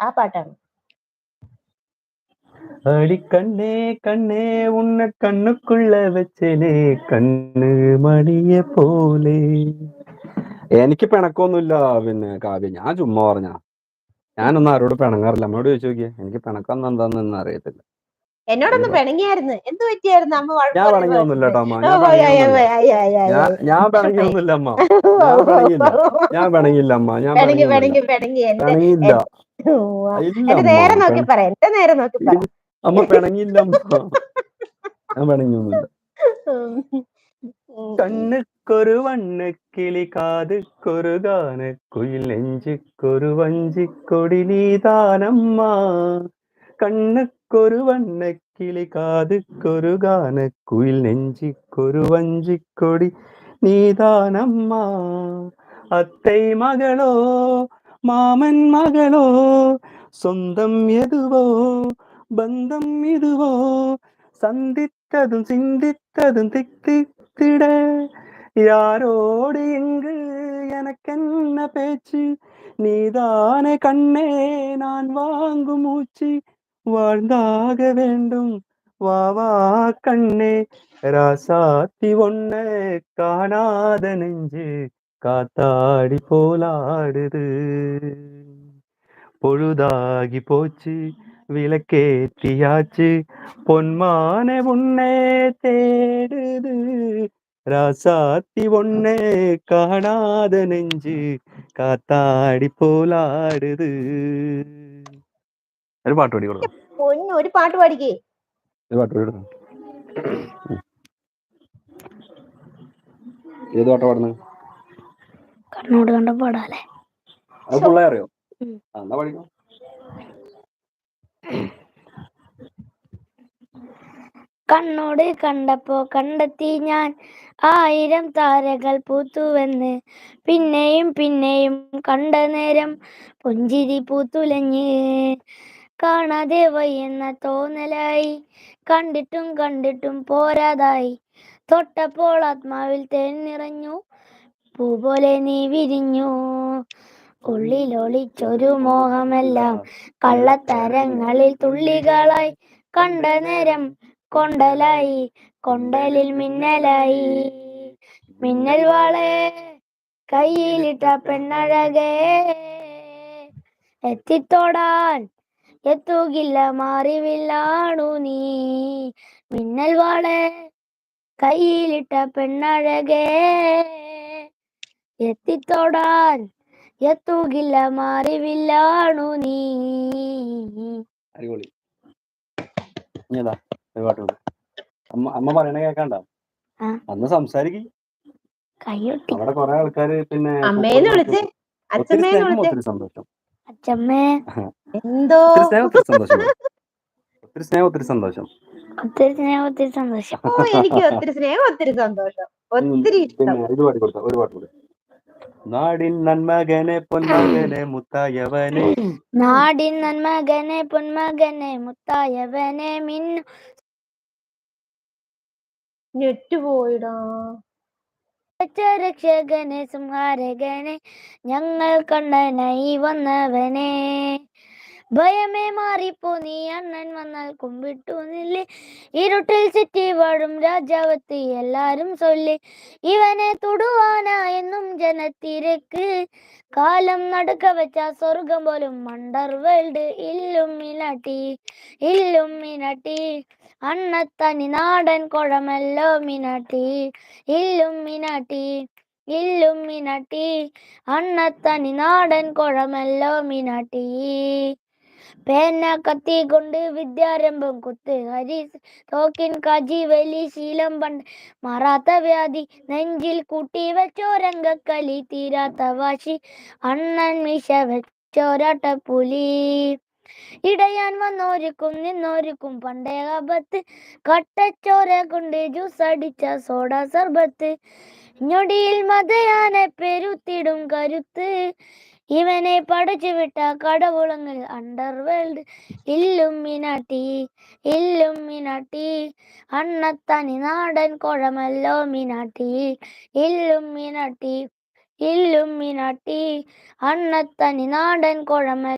ആ പാട്ടാണ്. അടിക്കണ്ണേ കണ്ണേ ഉണ്ണ കണ്ണുക്കുള്ള വെച്ചേനെ കണ്ണ് മണിയെ പോലെ. എനിക്ക് പിണക്കൊന്നുമില്ല. പിന്നെ കാവ്യ, ഞാൻ ചുമ്മാ പറഞ്ഞ. ഞാനൊന്നും ആരോട് പിണങ്ങാറില്ല. അമ്മയോട് ചോദിച്ചു നോക്കിയേ, എനിക്ക് പിണക്കം എന്താണെന്ന് അറിയത്തില്ല. എന്നോടൊന്ന് പിണങ്ങിയായിരുന്നു. എന്ത് പറ്റിയായിരുന്നു അമ്മ വഴക്ക് ഞാൻ പിണങ്ങിയൊന്നുമില്ല കേട്ടോ അമ്മ. ഞാൻ പിണങ്ങിയൊന്നുമില്ല അമ്മ. ഞാൻ പിണങ്ങിയില്ല അമ്മ. ഞാൻ പിണങ്ങിയില്ല. എന്റെ നേരെ നോക്കി പറ, എന്റെ നേരെ നോക്കി പറ. അമ്മ പിണങ്ങിയില്ല അമ്മ. ഞാൻ പിണങ്ങിയൊന്നുമില്ല. കണ്ണുക്കൊരു വണ്ണക്കിളി കാതുക്കൊരു ഗാനക്കുയിൽ നെഞ്ചിക്കൊരു വഞ്ചിക്കൊടി നീതാനമ്മ. കണ്ണുക്കൊരു വണ്ണക്കിളി കാതുക്കൊരു ഗാനക്കുയിൽ നെഞ്ചിക്കൊരു വഞ്ചിക്കൊടി നീതാനമ്മ. അത്തൈ മകളോ മാമൻ മകളോ സ്വന്തം എതുവോ ബന്ധം ഇതുവോ സന്ധിത്തതും சிந்தித்ததும் தித்தித்திட யாரோடு இங்கு எனக்கென்ன பேச்சு நீதானே கண்ணே நான் வாங்கும் மூச்சு வாழ்ந்தாக வேண்டும் வா வா கண்ணே ராசாத்தி ஒன்ன காணாத நெஞ்சு காத்தாடி போலாடுது பொழுதாகி போச்சு விளக்கேற்றியாச்சு பொன்மானே உன்னே தேடுது ராசாத்தி ஒன்னே காணாத நெஞ்சு കാത്താടി പോലാടുത്. ഒരു പാട്ട് പാടി കൊടുക്കാം. ഒരു പാട്ട് പാടിക്കേ. ഒരു പാട്ട് പാടി. ഏത് പാട്ടാ പാടുന്നത്? കണ്ണോട് കണ്ട പാടാല്ലേ? അത് ഫുള്ളേ അറിയോ? എന്നാ പാടിക്കോ. കണ്ണോട് കണ്ടപ്പോ കണ്ടെത്തി ഞാൻ 1000 താരകൾ പൂത്തുവെന്ന്, പിന്നെയും പിന്നെയും കണ്ട നേരം പുഞ്ചിരി പൂത്തുലഞ്ഞ്, കാണാതെ വയ്യെന്ന തോന്നലായി, കണ്ടിട്ടും കണ്ടിട്ടും പോരാതായി, തൊട്ടപ്പോൾ ആത്മാവിൽ തേൻ നിറഞ്ഞു, പൂ പോലെ നീ വിരിഞ്ഞു, ഉള്ളിലൊളിച്ചൊരു മോഹമെല്ലാം കള്ളത്തരങ്ങളിൽ തുള്ളികളായി, കണ്ട നേരം കൊണ്ടലായി, കൊണ്ടലിൽ മിന്നലായി, മിന്നൽ വാളെ കയ്യിലിട്ട പെണ്ണഴകേ, എത്തിത്തോടാൻ എത്തുകില്ല മാറിവില്ലാണു നീ, മിന്നൽ വാളെ കയ്യിലിട്ട പെണ്ണഴകേ, എത്തിത്തോടാൻ എത്തുകില്ല മാറിവില്ലാണു നീ. അടിപൊളി. അമ്മ പറയണ കേക്കാണ്ട അന്ന് സംസാരിക്കും. അവിടെ കൊറേ ആൾക്കാര് പിന്നെ അമ്മേന്ന് വിളിച്ച് ഒത്തിരി സ്നേഹം ഒത്തിരി സന്തോഷം. അച്ഛമ്മേ എന്തോ ഒത്തിരി സന്തോഷം. ഒത്തിരി സ്നേഹം ഒത്തിരി സന്തോഷം. ഒത്തിരി സ്നേഹം ഒത്തിരി സന്തോഷം. ഓ എനിക്ക് ഒത്തിരി സ്നേഹം ഒത്തിരി സന്തോഷം ഒത്തിരി ഇഷ്ടം. പിന്നെ ഇത് പാടി കൊടുത്ത ഒരു പാട്ട് കൂടെ. നാടിൻ നന്മകനെ പൊന്മകനെ മുത്തായവനെ, നാടിൻ നന്മകനെ പൊന്മകനെ മുത്തായവനെ മിന്നു ഞെട്ടുപോയിടാ രക്ഷകനെ സംഹാരകനെ ഞങ്ങൾ കണ്ണനായി വന്നവനെ, ഭയമേ മാറിപ്പോ നീ അണ്ണൻ വന്നാൽ കുമ്പിട്ടു നില്ലേ, ഇരുട്ടിൽ ചുറ്റി വാഴും രാജാവത്തി എല്ലാരും ചൊല്ലി, ഇവനെ തൊടുവാനായെന്നും ജനത്തിരക്ക്, കാലം നടുക്ക വെച്ച സ്വർഗം പോലും അണ്ടർ വേൾഡ് ഇല്ലുമിനാട്ടി, ഇല്ലുമിനാട്ടി അണ്ണത്തനി നാടൻ കുഴമല്ലോ മിനാട്ടി, ഇല്ലുമിനാട്ടി, ഇല്ലുമിനാട്ടി അണ്ണത്തനി നാടൻ കുഴമല്ലോ മിനാട്ടി, പേന കത്തി കൊണ്ട് വിദ്യാരംഭം കുത്ത് ഹരീസ് തോക്കിൻ കാജി വലി ശീലം പണ്ട് മാറാത്ത വ്യാധി, നെഞ്ചിൽ കൂട്ടി വെച്ചോരംഗക്കളി തീരാത്ത വാശി, അണ്ണൻ മീശ വെച്ചോരാട്ടപ്പുലി, ഇടയാൻ വന്നോരുക്കും നിന്നോരുക്കും പണ്ടേ ആപത്ത്, കട്ടച്ചോര കൊണ്ട് ജ്യൂസ് അടിച്ച സോഡ സർബത്ത്, ഞൊടിയിൽ മതയാനെ പെരുത്തിടും കരുത്ത്, ഇവനെ പഠിച്ചു വിട്ട കടവുളങ്ങൾ അണ്ടർ വേൾഡ് ഇല്ലുമിനാട്ടി, ഇല്ലുമിനാട്ടി അണ്ണത്തനി നാടൻ കുഴമല്ലോ മിനാട്ടി, ഇല്ലുമിനാട്ടി, ഇല്ലുമിനാട്ടി അണ്ണത്തനി നാടൻ കുഴമ